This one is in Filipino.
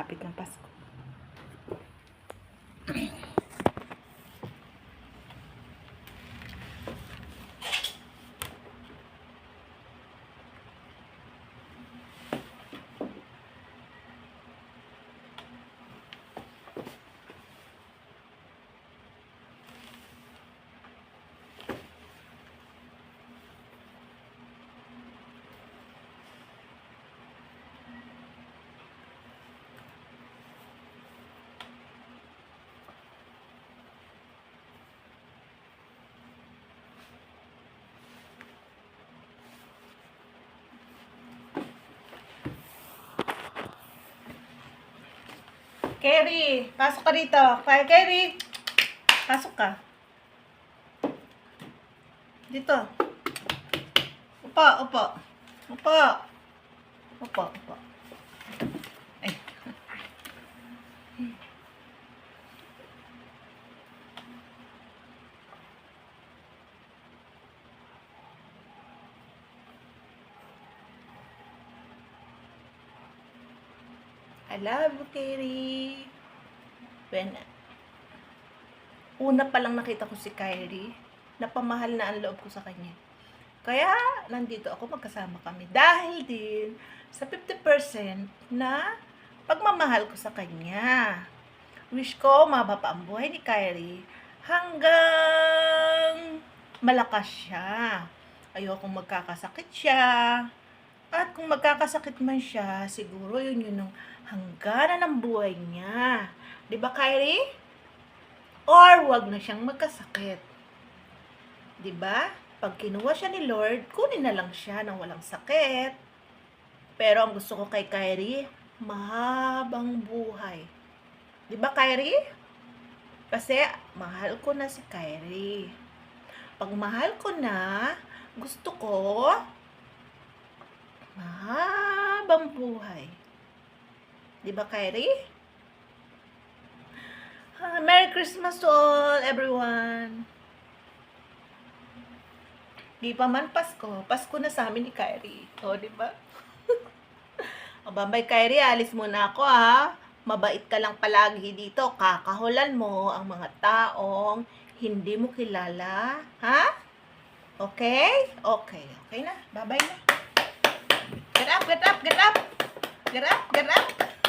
pagsapit ng Pasko. Kerry, pasok ka dito. Kerry, pasok ka. Dito. Upo, upo. Upo. Upo, upo. Ay. I love you, Kerry. Una pa lang nakita ko si Kyrie, napamahal na ang loob ko sa kanya. Kaya, nandito ako, magkasama kami. Dahil din sa 50% na pagmamahal ko sa kanya. Wish ko, mababa pa ang buhay ni Kyrie hanggang malakas siya. Ayokong magkakasakit siya. At kung magkakasakit man siya, siguro yun ang hangganan ng buhay niya. Diba, Kyrie? Or wag na siyang magkasakit. Diba? Pag kinuha siya ni Lord, kunin na lang siya ng walang sakit. Pero ang gusto ko kay Kyrie, mahabang buhay. Diba, Kyrie? Kasi mahal ko na si Kyrie. Pag mahal ko na, gusto ko mahabang buhay. Diba, Kyrie? Merry Christmas to all, everyone. Di pa man Pasko. Pasko na sa amin ni Kyrie. O, diba? O, bye Kyrie, alis muna ako, ha. Mabait ka lang palagi dito. Kakahulan mo ang mga taong hindi mo kilala. Ha? Okay? Okay. Okay na. Bye-bye na. Get up, get up, get up. Get up, get up.